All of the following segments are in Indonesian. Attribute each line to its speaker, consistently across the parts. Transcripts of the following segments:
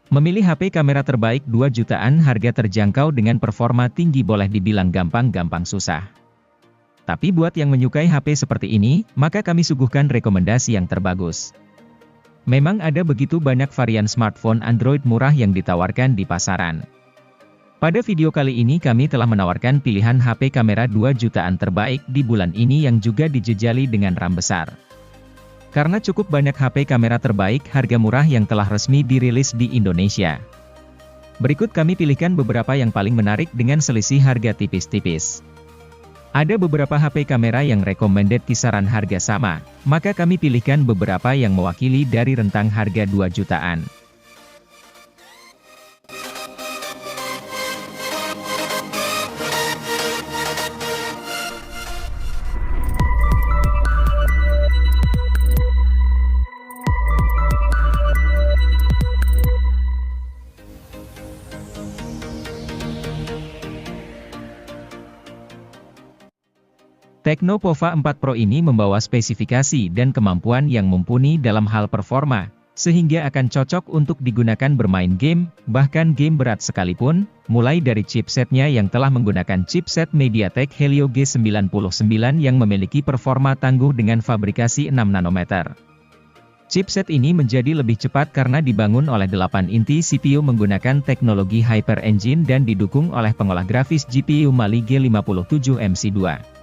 Speaker 1: Memilih HP kamera terbaik 2 jutaan harga terjangkau dengan performa tinggi boleh dibilang gampang-gampang susah. Tapi buat yang menyukai HP seperti ini, maka kami suguhkan rekomendasi yang terbagus. Memang ada begitu banyak varian smartphone Android murah yang ditawarkan di pasaran. Pada video kali ini kami telah menawarkan pilihan HP kamera 2 jutaan terbaik di bulan ini yang juga dijejali dengan RAM besar. Karena cukup banyak HP kamera terbaik harga murah yang telah resmi dirilis di Indonesia. Berikut kami pilihkan beberapa yang paling menarik dengan selisih harga tipis-tipis. Ada beberapa HP kamera yang recommended kisaran harga sama, maka kami pilihkan beberapa yang mewakili dari rentang harga 2 jutaan. Tecno Pova 4 Pro ini membawa spesifikasi dan kemampuan yang mumpuni dalam hal performa, sehingga akan cocok untuk digunakan bermain game, bahkan game berat sekalipun, mulai dari chipsetnya yang telah menggunakan chipset MediaTek Helio G99 yang memiliki performa tangguh dengan fabrikasi 6 nanometer. Chipset ini menjadi lebih cepat karena dibangun oleh 8 inti CPU menggunakan teknologi Hyper Engine dan didukung oleh pengolah grafis GPU Mali G57 MC2.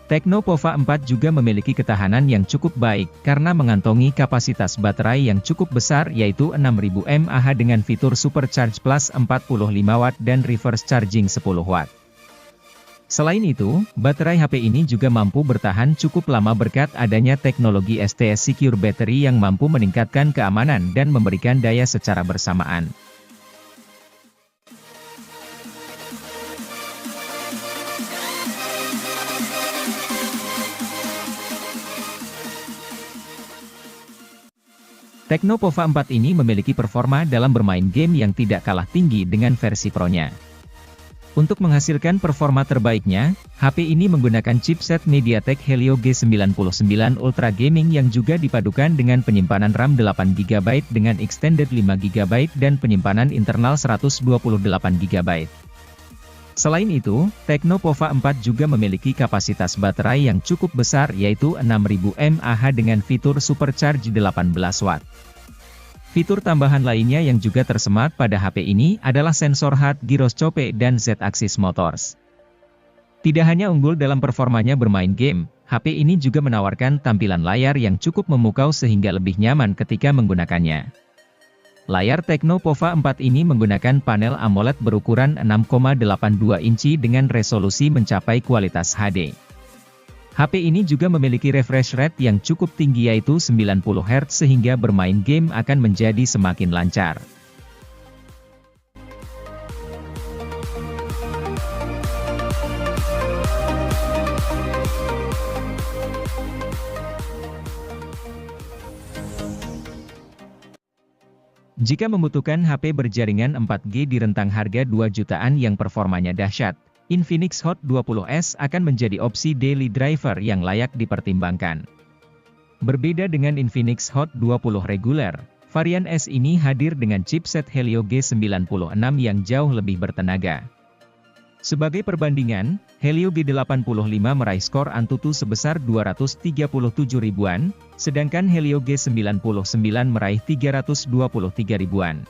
Speaker 1: Tecno Pova 4 juga memiliki ketahanan yang cukup baik, karena mengantongi kapasitas baterai yang cukup besar yaitu 6000 mAh dengan fitur Supercharge Plus 45 Watt dan Reverse Charging 10 Watt. Selain itu, baterai HP ini juga mampu bertahan cukup lama berkat adanya teknologi STS Secure Battery yang mampu meningkatkan keamanan dan memberikan daya secara bersamaan. Tecno Pova 4 ini memiliki performa dalam bermain game yang tidak kalah tinggi dengan versi Pro-nya. Untuk menghasilkan performa terbaiknya, HP ini menggunakan chipset MediaTek Helio G99 Ultra Gaming yang juga dipadukan dengan penyimpanan RAM 8GB dengan extended 5GB dan penyimpanan internal 128GB. Selain itu, Tecno Pova 4 juga memiliki kapasitas baterai yang cukup besar yaitu 6000 mAh dengan fitur Supercharge 18 Watt. Fitur tambahan lainnya yang juga tersemat pada HP ini adalah sensor HUD gyroscope dan Z-axis motors. Tidak hanya unggul dalam performanya bermain game, HP ini juga menawarkan tampilan layar yang cukup memukau sehingga lebih nyaman ketika menggunakannya. Layar Tecno Pova 4 ini menggunakan panel AMOLED berukuran 6,82 inci dengan resolusi mencapai kualitas HD. HP ini juga memiliki refresh rate yang cukup tinggi yaitu 90 Hz sehingga bermain game akan menjadi semakin lancar. Jika membutuhkan HP berjaringan 4G di rentang harga 2 jutaan yang performanya dahsyat, Infinix Hot 20S akan menjadi opsi daily driver yang layak dipertimbangkan. Berbeda dengan Infinix Hot 20 reguler, varian S ini hadir dengan chipset Helio G96 yang jauh lebih bertenaga. Sebagai perbandingan, Helio G85 meraih skor Antutu sebesar 237 ribuan, sedangkan Helio G99 meraih 323 ribuan.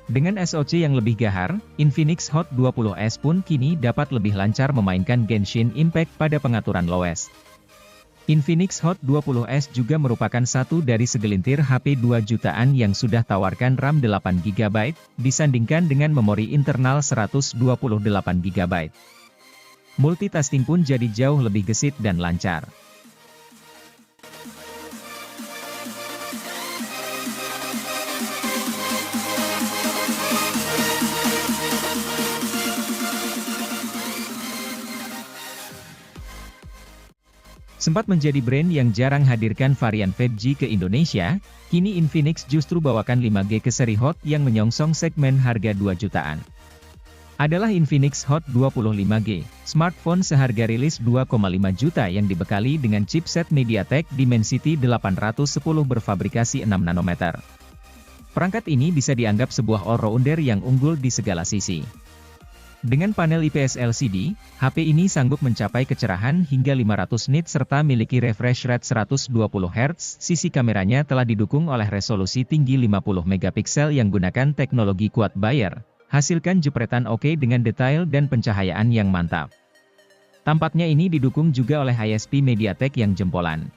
Speaker 1: Dengan SoC yang lebih gahar, Infinix Hot 20S pun kini dapat lebih lancar memainkan Genshin Impact pada pengaturan lowes. Infinix Hot 20S juga merupakan satu dari segelintir HP 2 jutaan yang sudah tawarkan RAM 8GB, disandingkan dengan memori internal 128GB. Multitasking pun jadi jauh lebih gesit dan lancar. Sempat menjadi brand yang jarang hadirkan varian 5G ke Indonesia, kini Infinix justru bawakan 5G ke seri Hot yang menyongsong segmen harga 2 jutaan. Adalah Infinix Hot 25G, smartphone seharga rilis 2,5 juta yang dibekali dengan chipset MediaTek Dimensity 810 berfabrikasi 6 nanometer. Perangkat ini bisa dianggap sebuah all-rounder yang unggul di segala sisi. Dengan panel IPS LCD, HP ini sanggup mencapai kecerahan hingga 500 nits serta miliki refresh rate 120 Hz. Sisi kameranya telah didukung oleh resolusi tinggi 50 megapiksel yang gunakan teknologi Quad Bayer, hasilkan jepretan oke dengan detail dan pencahayaan yang mantap. Tampaknya ini didukung juga oleh ISP MediaTek yang jempolan.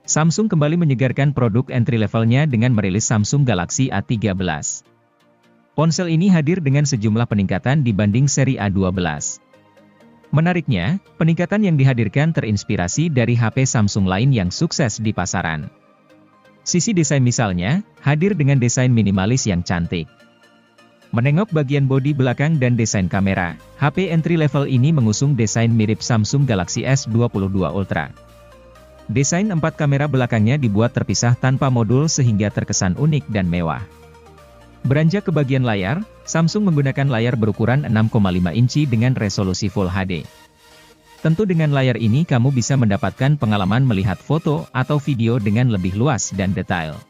Speaker 1: Samsung kembali menyegarkan produk entry levelnya dengan merilis Samsung Galaxy A13. Ponsel ini hadir dengan sejumlah peningkatan dibanding seri A12. Menariknya, peningkatan yang dihadirkan terinspirasi dari HP Samsung lain yang sukses di pasaran. Sisi desain misalnya, hadir dengan desain minimalis yang cantik. Menengok bagian bodi belakang dan desain kamera, HP entry level ini mengusung desain mirip Samsung Galaxy S22 Ultra. Desain 4 kamera belakangnya dibuat terpisah tanpa modul sehingga terkesan unik dan mewah. Beranjak ke bagian layar, Samsung menggunakan layar berukuran 6,5 inci dengan resolusi Full HD. Tentu dengan layar ini kamu bisa mendapatkan pengalaman melihat foto atau video dengan lebih luas dan detail.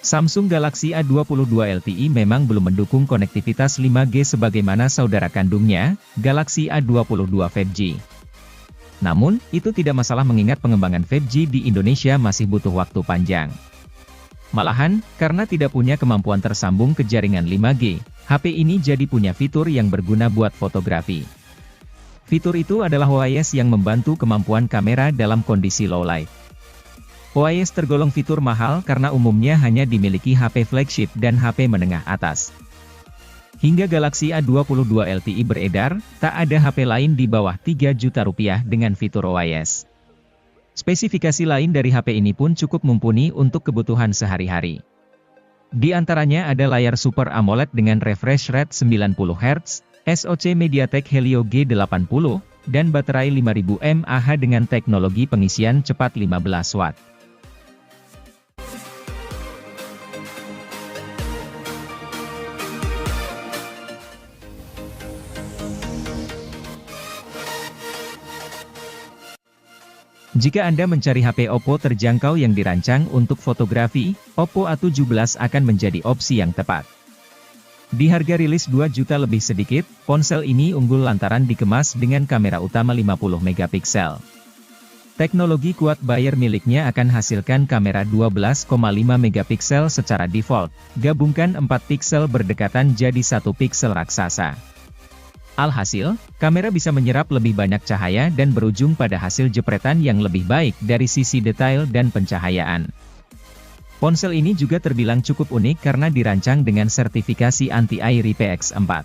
Speaker 1: Samsung Galaxy A22 LTE memang belum mendukung konektivitas 5G sebagaimana saudara kandungnya, Galaxy A22 5G. Namun, itu tidak masalah mengingat pengembangan 5G di Indonesia masih butuh waktu panjang. Malahan, karena tidak punya kemampuan tersambung ke jaringan 5G, HP ini jadi punya fitur yang berguna buat fotografi. Fitur itu adalah OIS yang membantu kemampuan kamera dalam kondisi low light. OIS tergolong fitur mahal karena umumnya hanya dimiliki HP flagship dan HP menengah atas. Hingga Galaxy A22 LTE beredar, tak ada HP lain di bawah 3 juta rupiah dengan fitur OIS. Spesifikasi lain dari HP ini pun cukup mumpuni untuk kebutuhan sehari-hari. Di antaranya ada layar Super AMOLED dengan refresh rate 90 Hz, SoC MediaTek Helio G80, dan baterai 5000 mAh dengan teknologi pengisian cepat 15 Watt. Jika Anda mencari HP Oppo terjangkau yang dirancang untuk fotografi, Oppo A17 akan menjadi opsi yang tepat. Di harga rilis 2 juta lebih sedikit, ponsel ini unggul lantaran dikemas dengan kamera utama 50 megapiksel. Teknologi Quad Bayer miliknya akan hasilkan kamera 12,5 megapiksel secara default, gabungkan 4 piksel berdekatan jadi 1 piksel raksasa. Alhasil, kamera bisa menyerap lebih banyak cahaya dan berujung pada hasil jepretan yang lebih baik dari sisi detail dan pencahayaan. Ponsel ini juga terbilang cukup unik karena dirancang dengan sertifikasi anti-air IPX4.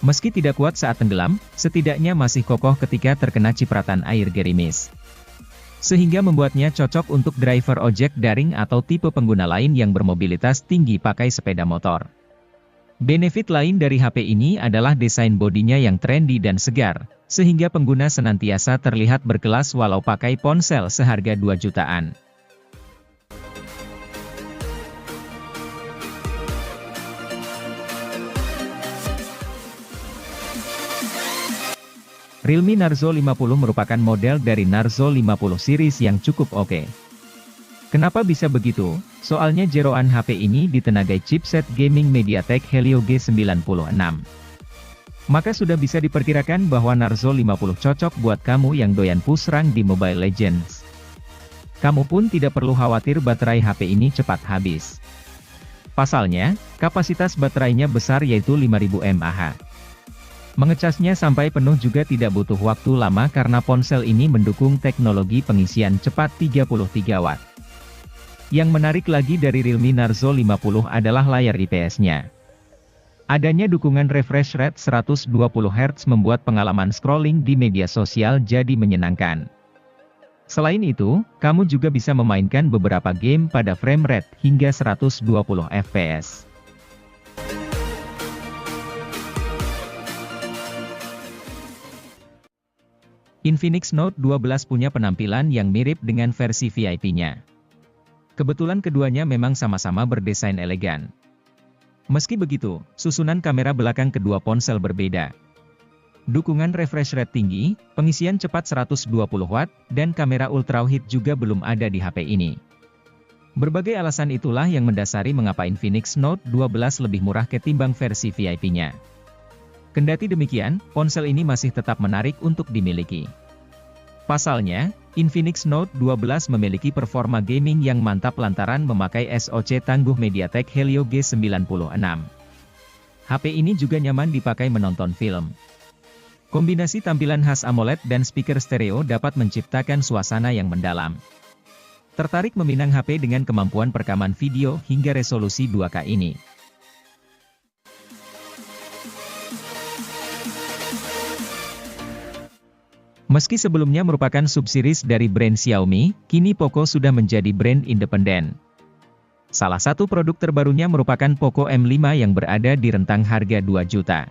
Speaker 1: Meski tidak kuat saat tenggelam, setidaknya masih kokoh ketika terkena cipratan air gerimis. Sehingga membuatnya cocok untuk driver ojek daring atau tipe pengguna lain yang bermobilitas tinggi pakai sepeda motor. Benefit lain dari HP ini adalah desain bodinya yang trendy dan segar, sehingga pengguna senantiasa terlihat berkelas walau pakai ponsel seharga 2 jutaan. Realme Narzo 50 merupakan model dari Narzo 50 series yang cukup oke. Kenapa bisa begitu? Soalnya jeroan HP ini ditenagai chipset gaming MediaTek Helio G96. Maka sudah bisa diperkirakan bahwa Narzo 50 cocok buat kamu yang doyan push rank di Mobile Legends. Kamu pun tidak perlu khawatir baterai HP ini cepat habis. Pasalnya, kapasitas baterainya besar yaitu 5000 mAh. Mengecasnya sampai penuh juga tidak butuh waktu lama karena ponsel ini mendukung teknologi pengisian cepat 33 Watt. Yang menarik lagi dari Realme Narzo 50 adalah layar IPS-nya. Adanya dukungan refresh rate 120 Hz membuat pengalaman scrolling di media sosial jadi menyenangkan. Selain itu, kamu juga bisa memainkan beberapa game pada frame rate hingga 120 fps. Infinix Note 12 punya penampilan yang mirip dengan versi VIP-nya. Kebetulan keduanya memang sama-sama berdesain elegan. Meski begitu, susunan kamera belakang kedua ponsel berbeda. Dukungan refresh rate tinggi, pengisian cepat 120 Watt, dan kamera ultrawide juga belum ada di HP ini. Berbagai alasan itulah yang mendasari mengapa Infinix Note 12 lebih murah ketimbang versi VIP-nya. Kendati demikian, ponsel ini masih tetap menarik untuk dimiliki. Pasalnya, Infinix Note 12 memiliki performa gaming yang mantap lantaran memakai SoC tangguh MediaTek Helio G96. HP ini juga nyaman dipakai menonton film. Kombinasi tampilan khas AMOLED dan speaker stereo dapat menciptakan suasana yang mendalam. Tertarik meminang HP dengan kemampuan perekaman video hingga resolusi 2K ini? Meski sebelumnya merupakan subseries dari brand Xiaomi, kini Poco sudah menjadi brand independen. Salah satu produk terbarunya merupakan Poco M5 yang berada di rentang harga 2 juta.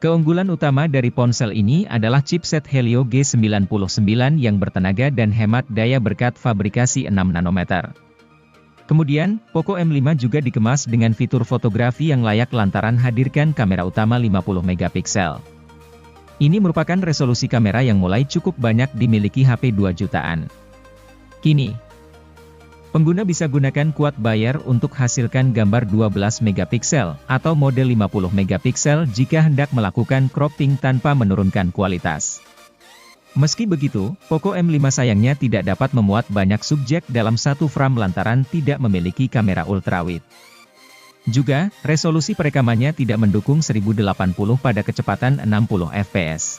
Speaker 1: Keunggulan utama dari ponsel ini adalah chipset Helio G99 yang bertenaga dan hemat daya berkat fabrikasi 6 nanometer. Kemudian, Poco M5 juga dikemas dengan fitur fotografi yang layak lantaran hadirkan kamera utama 50 megapiksel. Ini merupakan resolusi kamera yang mulai cukup banyak dimiliki HP 2 jutaan. Kini, pengguna bisa gunakan quad Bayer untuk hasilkan gambar 12 megapiksel atau mode 50 megapiksel jika hendak melakukan cropping tanpa menurunkan kualitas. Meski begitu, Poco M5 sayangnya tidak dapat memuat banyak subjek dalam satu frame lantaran tidak memiliki kamera ultrawide. Juga, resolusi perekamannya tidak mendukung 1080 pada kecepatan 60 fps.